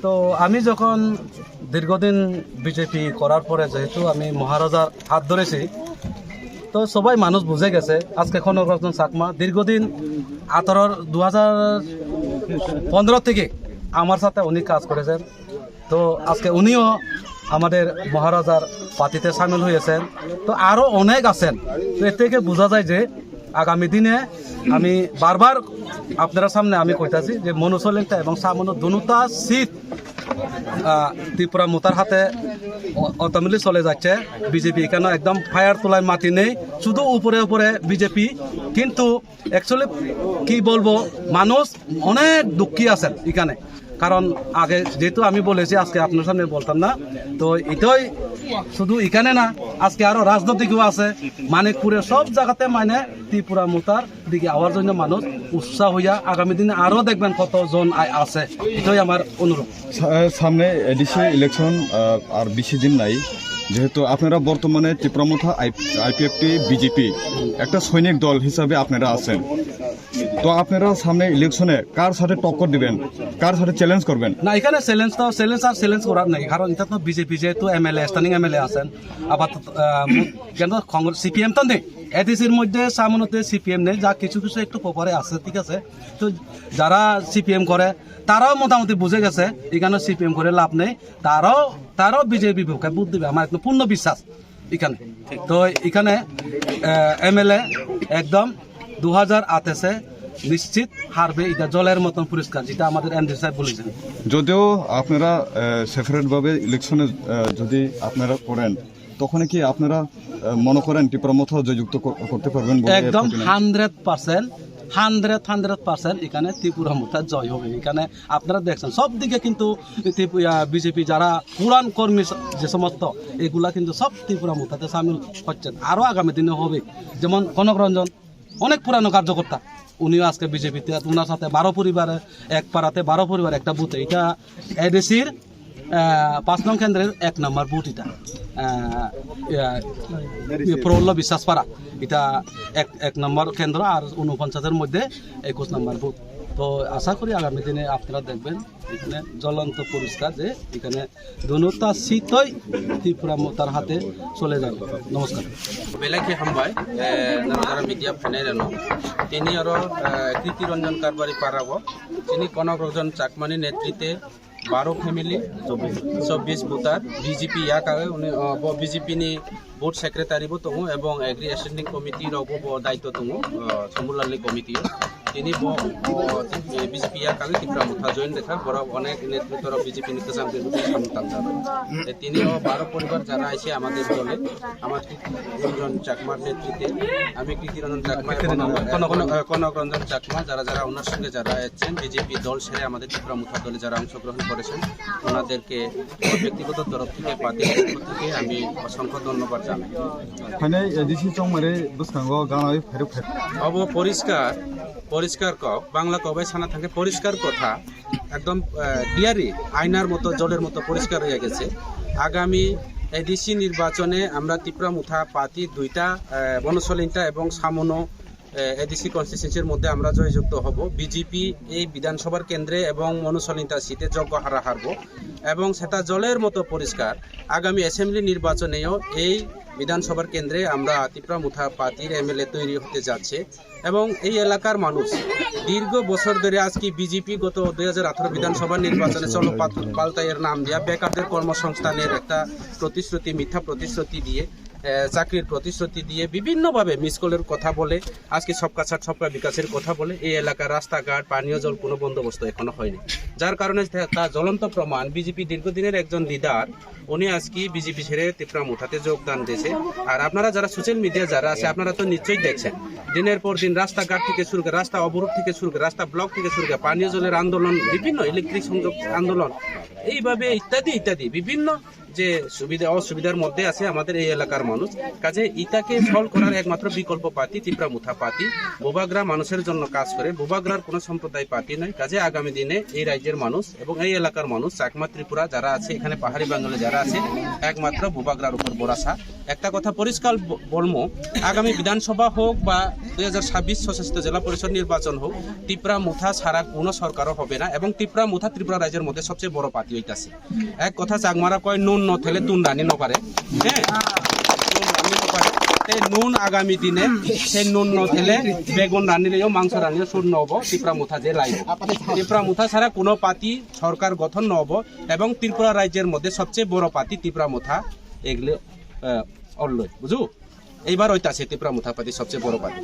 তো আমি যখন দীর্ঘদিন বিজেপি করার পরে যেহেতু আমি মহারাজার হাত ধরেছি, তো সবাই মানুষ বুঝে গেছে আজকে কনক রঞ্জন চাকমা দীর্ঘদিন 2015 থেকে আমার সাথে উনি কাজ করেছেন। তো আজকে উনিও আমাদের মহারাজার পার্টিতে সামিল হয়েছেন। তো আরও অনেক আছেন। তো এর থেকে বোঝা যায় যে আগামী দিনে আমি বারবার আপনারা সামনে আমি কইতাছি যে মনুসলিংটা এবং সামনো দুটা সিট ত্রিপুরা মোতার হাতে অটোমেটিক চলে যাচ্ছে। বিজেপি এখানে একদম ফায়ার তোলায় মাটি নেই, শুধু উপরে উপরে বিজেপি। কিন্তু অ্যাকচুয়ালি কি বলবো, মানুষ অনেক দুঃখী আছেন এখানে। কারণ আগে যেহেতু আমি বলেছি, আজকে আপনার সামনে বলতাম না। তো এটাই শুধু এখানে না, আজকে আরো রাজনৈতিকও আছে মানিকপুরের সব জায়গাতে, মানে ত্রিপুরা মোতার দিকে আওয়ার জন্য মানুষ উৎসাহ হইয়া আগামী দিনে আরো দেখবেন কতজন আছে। এটাই আমার অনুরোধ। সামনে এডিসি ইলেকশন আর বেশি দিন নাই, যেহেতু আপনারা বর্তমানে ত্রিপুরা মোথা আইপিএফটি বিজেপি একটা সৈনিক দল হিসাবে আপনারা আছেন, তো আপনারা সামনে ইলেকশনে কার সাথে টক্কর দিবেন, কার সাথে চ্যালেঞ্জ করবেন? না, এখানে চ্যালেঞ্জ করার নেই, কারণ এটা তো বিজেপি যেহেতু এমএলএ স্ট্যান্ডিং এমএলএ আছেন। আবার কিন্তু সিপিএম তো নেই, এডিসির মধ্যে সামনেতে সিপিএম নেই, যা কিছু কিছু একটু পরে আছে, ঠিক আছে। তো যারা সিপিএম করে তারাও মোটামুটি বুঝে গেছে এখানে সিপিএম করে লাভ নেই, তারাও বিজেপি পক্ষে ভোট দিবে, আমার একদম পূর্ণ বিশ্বাস এখানে। তো এখানে এমএলএ একদম 2028 নিশ্চিত হারবে, এটা জলের মতন পরিষ্কার, যেটা আমাদের এমডি সাহেব বলেছেন। যদিও আপনারা সেপারেট ভাবে ইলেকশনে যদি আপনারা করেন, তখন কি আপনারা মনে করেন ত্রিপুরা মোথা জয়যুক্ত করতে পারবেন? একদম 100% এখানে ত্রিপুরা মোথা জয় হবে। এখানে আপনারা দেখছেন সব দিকে কিন্তু বিজেপি যারা পুরান কর্মী যে সমস্ত, এগুলা কিন্তু সব ত্রিপুরা মোথাতে সামিল হচ্ছেন, আরো আগামী দিনে হবে। যেমন কনক রঞ্জন অনেক পুরানো কার্যকর্তা, উনিও আজকে বিজেপিতে, ওনার সাথে 12 পরিবারে, এক পাড়াতে 12 পরিবার একটা বুথে। এটা এডিসির 5 নং কেন্দ্রের 1 নম্বর বুথ। এটা প্রহ্ল বিশ্বাস পাড়া, এটা এক নম্বর কেন্দ্র, আর 49-এর মধ্যে 21 নম্বর বুথ। তো আশা করি আগামী দিনে আপনারা দেখবেন এখানে জ্বলন্ত পরিষ্কার যে এখানে দুটা সিটই ত্রিপুরা মোতার হাতে চলে যাবে। নমস্কার। বেলাকে হামবাই নানা মিডিয়া ফাইনাইরানো তিনি আরো কৃতি রঞ্জন কারবারি পারাব তিনি কনক রঞ্জন চাকমানি নেতৃত্বে 12 ফ্যামিলি 24 বুথার বিজেপি ইয়াকাগে উনি বিজেপি नि बोर्ड सेक्रेटारि बो दङ एवं एग्री एसेंडिंग कमिटी रावबो दायित्व दङ समूलालि कमिटी তিনি বিজেপি ইয়াকাগে ত্রিপুরা মোথা জয়েন দেখা বড় অনেক নেতৃত্বর বিজেপি নিকাম সামতাম তিনি 12 পরিবার যারা আছে আমাদের দলে, আমার রঞ্জন চাকমার নেতৃত্বে, আমি কৃতি রঞ্জন চাকমা কনক রঞ্জন চাকমা, যারা ওনার সঙ্গে যারা আছেন বিজেপি দল ছেড়ে আমাদের ত্রিপুরা মোথা দলে যারা অংশগ্রহণ করেছেন, ওনাদেরকে ব্যক্তিগত তরফ থেকে পার্টির পক্ষ থেকে আমি অসংখ্য ধন্যবাদ জানাই। অব পরিষ্কার বাংলা কবাই সানা থাকে পরিষ্কার কথা, একদম ক্লিয়ারই আয়নার মতো জলের মতো পরিষ্কার হয়ে গেছে। আগামী এডিসি নির্বাচনে আমরা ত্রিপুরা মোথা পার্টি 2টা বনসলিংটা এবং সামনো এডিসি কনস্টিটিউয়েন্সির মধ্যে আমরা জয়যুক্ত হব। বিজেপি এই বিধানসভার কেন্দ্রে এবং মনুসলিংটা সিটে যোগ্য হারব এবং সেটা জলের মতো পরিষ্কার। আগামী অ্যাসেম্বলি নির্বাচনেও এই বিধানসভার কেন্দ্রে আমরা ত্রিপুরা মোথা পার্টির এমএলএ তৈরি হতে যাচ্ছে এবং এই এলাকার মানুষ দীর্ঘ বছর ধরে আজকে বিজেপি গত 2018 বিধানসভা নির্বাচনে চলো পাল্টাইয়ের নাম দিয়া বেকারদের কর্মসংস্থানের একটা প্রতিশ্রুতি, মিথ্যা প্রতিশ্রুতি দিয়ে, চাকরির প্রতিশ্রুতি দিয়ে বিভিন্নভাবে মিসকলের কথা বলে, আজকে সবকা ছাড় সবকা বিকাশের কথা বলে এই এলাকার রাস্তাঘাট, পানীয় জল কোনো বন্দোবস্ত এখনো হয়নি। যার কারণে তার জ্বলন্ত প্রমাণ বিজেপি দীর্ঘদিনের একজন লিডার, উনি আজকে বিজেপি ছেড়ে ত্রিপুরা মোথাতে যোগদান দিয়েছে। আর আপনারা যারা সোশ্যাল মিডিয়া যারা আছে, আপনারা তো নিশ্চয়ই দেখছেন দিনের পর দিন রাস্তাঘাট থেকে শুরু করে, রাস্তা অবরোধ থেকে শুরু করে, রাস্তা ব্লক থেকে শুরু করে, পানীয় জলের আন্দোলন, বিভিন্ন ইলেকট্রিক সংযোগ আন্দোলন, এইভাবে ইত্যাদি ইত্যাদি বিভিন্ন যে সুবিধা অসুবিধার মধ্যে আছে আমাদের এই এলাকার মানুষ, কাজে ইটাকে সলভ করার একমাত্র বিকল্প পার্টি তিপ্রামুথা পার্টি। বোবাগ্রা মানুষের জন্য কাজ করে, বোবাগ্রার কোনো সম্প্রদায় পার্টি নয়। কাজে আগামী দিনে এই রাজ্যের মানুষ এবং এই এলাকার মানুষ, চাকমা ত্রিপুরা যারা আছে, এখানে পাহাড়ি বাঙালি যারা আছে, একমাত্র বোবাগ্রার উপর ভরসা। একটা কথা পরিষ্কার বলবো, আগামী বিধানসভা হোক বা 2026 স্বশাসিত জেলা পরিষদ নির্বাচন হোক, তিপ্রামুথা ছাড়া কোনো সরকারও হবে না। এবং তিপ্রামুথা ত্রিপুরা রাজ্যের মধ্যে সবচেয়ে বড় পার্টি হইতাছে। এক কথা চাকমারা কয় নুন নথেলে তুন রানি নপারে, হ্যাঁ নুন রানি নপারে। নুন আগামী দিনে সেই নুন নথেলে বেগুন রানিলেও মাংস রানিলেও সুর নব তিপ্রামুথা যে লাইব। তিপ্রামুথা ছাড়া কোনো পার্টি সরকার গঠন নব এবং ত্রিপুরা রাজ্যের মধ্যে সবচেয়ে বড় পার্টি তিপ্রামুথা এগুলো অল্লয় বুঝু। এইবার ওইটাছে তিপ্রামুথা পার্টি সবচেয়ে বড় পার্টি।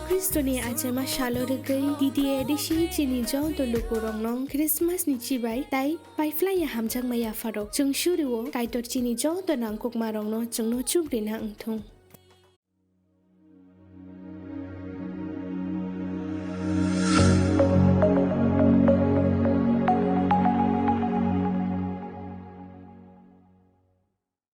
ख्रिस्टनि आचेमा सालोरगै दिदिए दिसि चिनि जौ दलुको रंनं क्रिसमास नि चिबाय ताई पाइफ्लाय हामजां माया फारो जों शुरुओ काइटर चिनि जौ दनां कुकमा रंनो जोंनो चुब्रिना अंथुं।